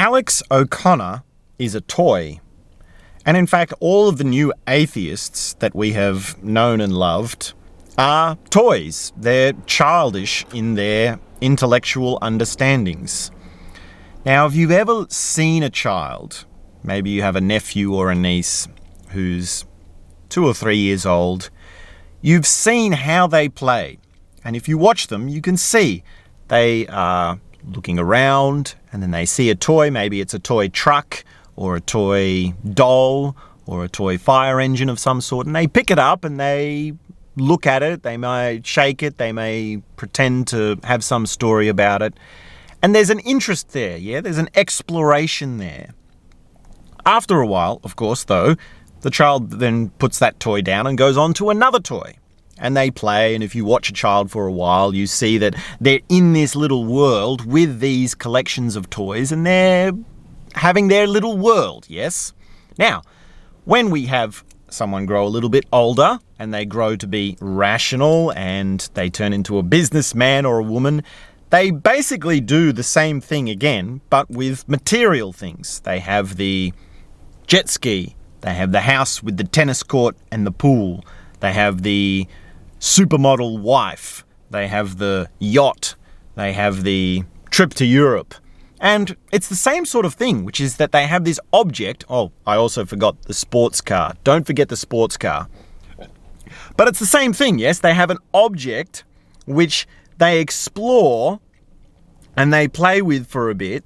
Alex O'Connor is a toy. And in fact, all of the new atheists that we have known and loved are toys. They're childish in their intellectual understandings. Now, if you've ever seen a child, maybe you have a nephew or a niece who's 2 or 3 years old, you've seen how they play. And if you watch them, you can see they are looking around and then they see a toy. Maybe it's a toy truck or a toy doll or a toy fire engine of some sort, and they pick it up and they look at it. They may shake it. They may pretend to have some story about it. And there's an interest there, yeah? There's an exploration there. After a while, of course, though, the child then puts that toy down and goes on to another toy. And they play, and if you watch a child for a while, you see that they're in this little world with these collections of toys, and they're having their little world, yes? Now, when we have someone grow a little bit older, and they grow to be rational, and they turn into a businessman or a woman, they basically do the same thing again, but with material things. They have the jet ski, they have the house with the tennis court and the pool, they have the supermodel wife, they have the yacht, they have the trip to Europe. And it's the same sort of thing, which is that they have this object. Oh, I also forgot the sports car. Don't forget the sports car. But it's the same thing, yes? They have an object which they explore and they play with for a bit,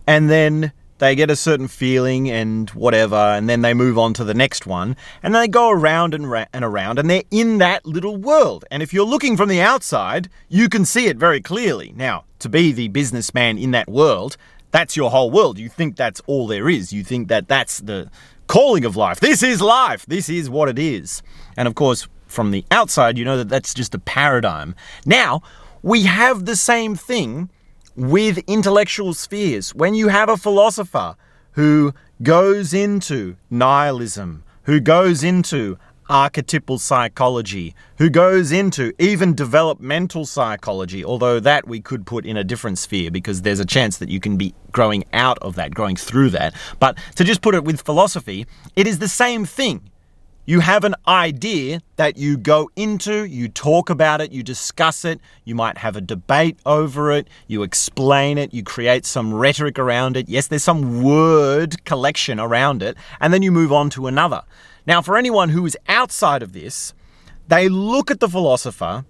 and then they get a certain feeling and whatever, and then they move on to the next one, and they go around and around, and they're in that little world. And if you're looking from the outside, you can see it very clearly. Now, to be the businessman in that world, that's your whole world. You think that's all there is. You think that that's the calling of life. This is life. This is what it is. And of course, from the outside, you know that that's just a paradigm. Now, we have the same thing with intellectual spheres. When you have a philosopher who goes into nihilism, who goes into archetypal psychology, who goes into even developmental psychology, although that we could put in a different sphere because there's a chance that you can be growing out of that, growing through that. But to just put it with philosophy, it is the same thing. You have an idea that you go into, you talk about it, you discuss it, you might have a debate over it, you explain it, you create some rhetoric around it. Yes, there's some word collection around it, and then you move on to another. Now, for anyone who is outside of this, they look at the philosopher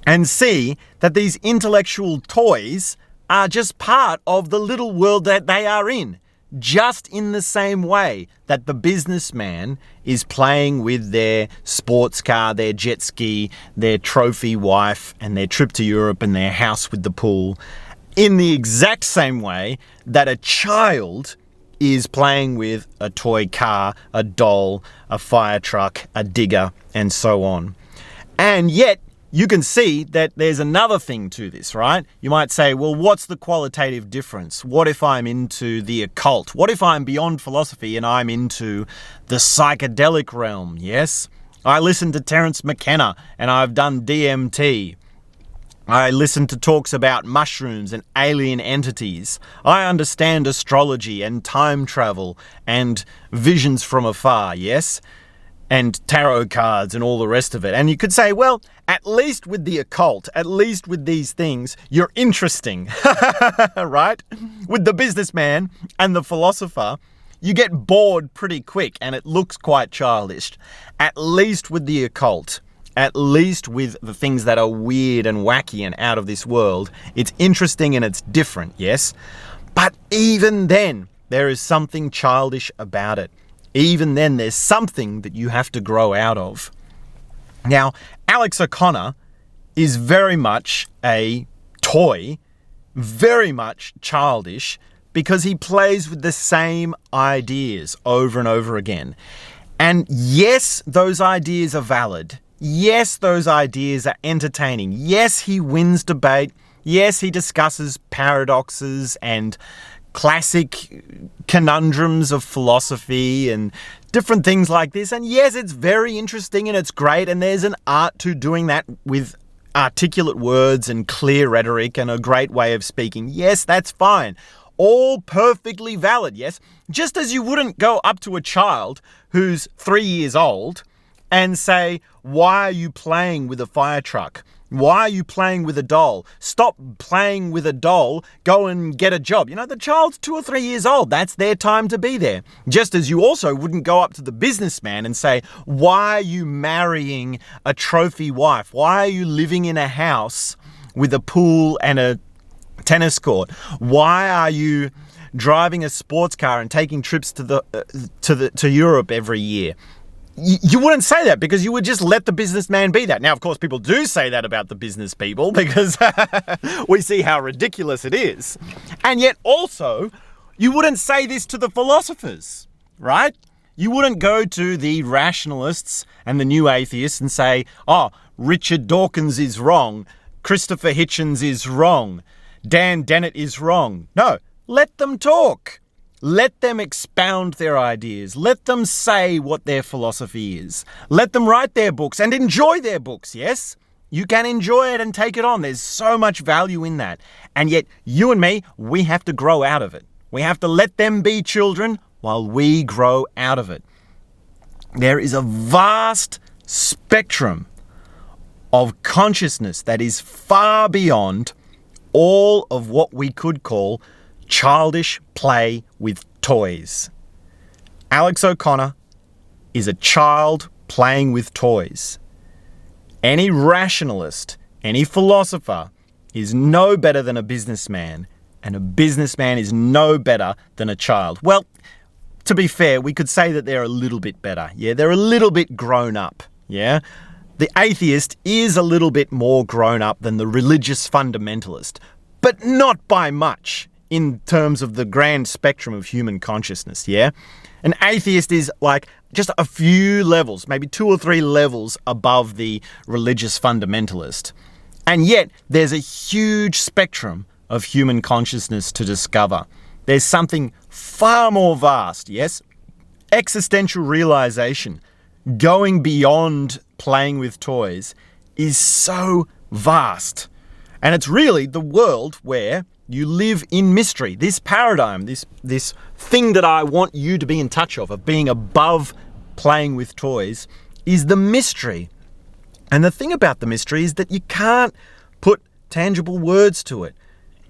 and see that these intellectual toys are just part of the little world that they are in. Just in the same way that the businessman is playing with their sports car, their jet ski, their trophy wife, and their trip to Europe and their house with the pool, in the exact same way that a child is playing with a toy car, a doll, a fire truck, a digger, and so on. And yet, you can see that there's another thing to this, right? You might say, well, what's the qualitative difference? What if I'm into the occult? What if I'm beyond philosophy and I'm into the psychedelic realm, yes? I listen to Terence McKenna and I've done DMT. I listen to talks about mushrooms and alien entities. I understand astrology and time travel and visions from afar, yes? And tarot cards and all the rest of it. And you could say, well, at least with the occult, at least with these things, you're interesting, right? With the businessman and the philosopher, you get bored pretty quick and it looks quite childish. At least with the occult, at least with the things that are weird and wacky and out of this world, it's interesting and it's different, yes? But even then, there is something childish about it. Even then, there's something that you have to grow out of. Now, Alex O'Connor is very much a toy, very much childish, because he plays with the same ideas over and over again. And yes, those ideas are valid. Yes, those ideas are entertaining. Yes, he wins debate. Yes, he discusses paradoxes and classic conundrums of philosophy and different things like this. And yes, it's very interesting and it's great, and there's an art to doing that with articulate words and clear rhetoric and a great way of speaking. Yes, that's fine. all perfectly valid, yes? Just as you wouldn't go up to a child who's 3 years old and say, why are you playing with a fire truck? Why are you playing with a doll? Stop playing with a doll. Go and get a job. You know, the child's 2 or 3 years old. That's their time to be there. Just as you also wouldn't go up to the businessman and say, why are you marrying a trophy wife? Why are you living in a house with a pool and a tennis court? Why are you driving a sports car and taking trips to Europe every year? You wouldn't say that because you would just let the businessman be that. Now, of course, people do say that about the business people because we see how ridiculous it is. And yet also, you wouldn't say this to the philosophers, right? You wouldn't go to the rationalists and the new atheists and say, oh, Richard Dawkins is wrong, Christopher Hitchens is wrong, Dan Dennett is wrong. No, let them talk. Let them expound their ideas. Let them say what their philosophy is. Let them write their books and enjoy their books, yes? You can enjoy it and take it on. There's so much value in that. And yet, you and me, we have to grow out of it. We have to let them be children while we grow out of it. There is a vast spectrum of consciousness that is far beyond all of what we could call childish play with toys. Alex O'Connor is a child playing with toys. Any rationalist, any philosopher is no better than a businessman, and a businessman is no better than a child. Well, to be fair, we could say that they're a little bit better. Yeah, they're a little bit grown up. Yeah. The atheist is a little bit more grown up than the religious fundamentalist, but not by much. In terms of the grand spectrum of human consciousness, yeah? An atheist is like just a few levels, maybe 2 or 3 levels above the religious fundamentalist. And yet, there's a huge spectrum of human consciousness to discover. There's something far more vast, yes? Existential realization, going beyond playing with toys, is so vast. And it's really the world where you live in mystery. This paradigm, this thing that I want you to be in touch of being above playing with toys, is the mystery. And the thing about the mystery is that you can't put tangible words to it.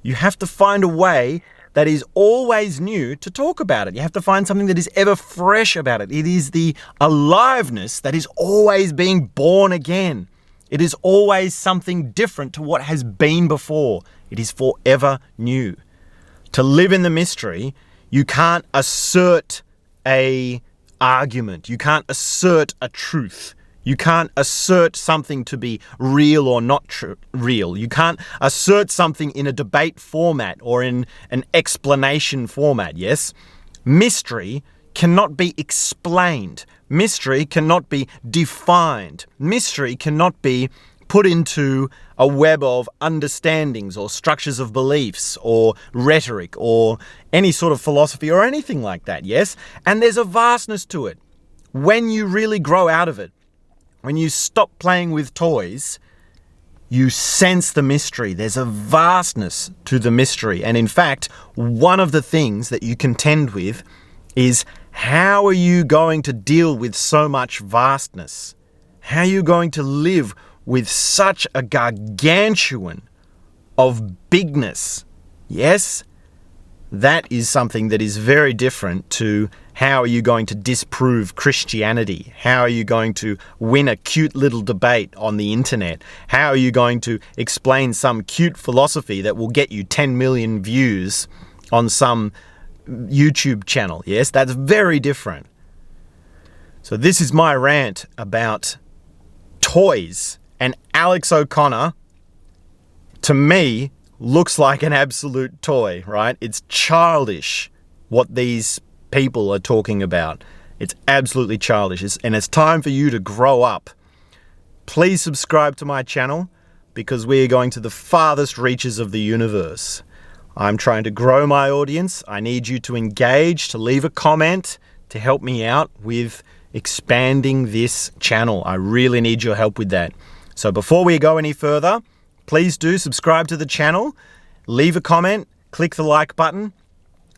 You have to find a way that is always new to talk about it. You have to find something that is ever fresh about it. It is the aliveness that is always being born again. It is always something different to what has been before. It is forever new. To live in the mystery, you can't assert an argument. You can't assert a truth. You can't assert something to be real or not real. You can't assert something in a debate format or in an explanation format, yes? Mystery cannot be explained. Mystery cannot be defined. Mystery cannot be put into a web of understandings or structures of beliefs or rhetoric or any sort of philosophy or anything like that, yes? And there's a vastness to it. When you really grow out of it, when you stop playing with toys, you sense the mystery. There's a vastness to the mystery. And in fact, one of the things that you contend with is, how are you going to deal with so much vastness? How are you going to live with such a gargantuan of bigness? Yes, that is something that is very different to how are you going to disprove Christianity? How are you going to win a cute little debate on the internet? How are you going to explain some cute philosophy that will get you 10 million views on some YouTube channel? Yes, that's very different. So this is my rant about toys. And Alex O'Connor, to me, looks like an absolute toy, right? It's childish what these people are talking about. It's absolutely childish. And it's time for you to grow up. Please subscribe to my channel because we are going to the farthest reaches of the universe. I'm trying to grow my audience. I need you to engage, to leave a comment, to help me out with expanding this channel. I really need your help with that. So before we go any further, please do subscribe to the channel, leave a comment, click the like button,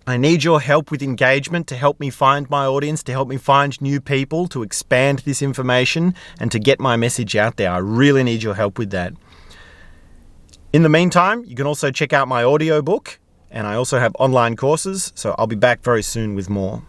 I need your help with engagement to help me find my audience, to help me find new people, to expand this information and to get my message out there. I really need your help with that. In the meantime, you can also check out my audiobook, and I also have online courses, so I'll be back very soon with more.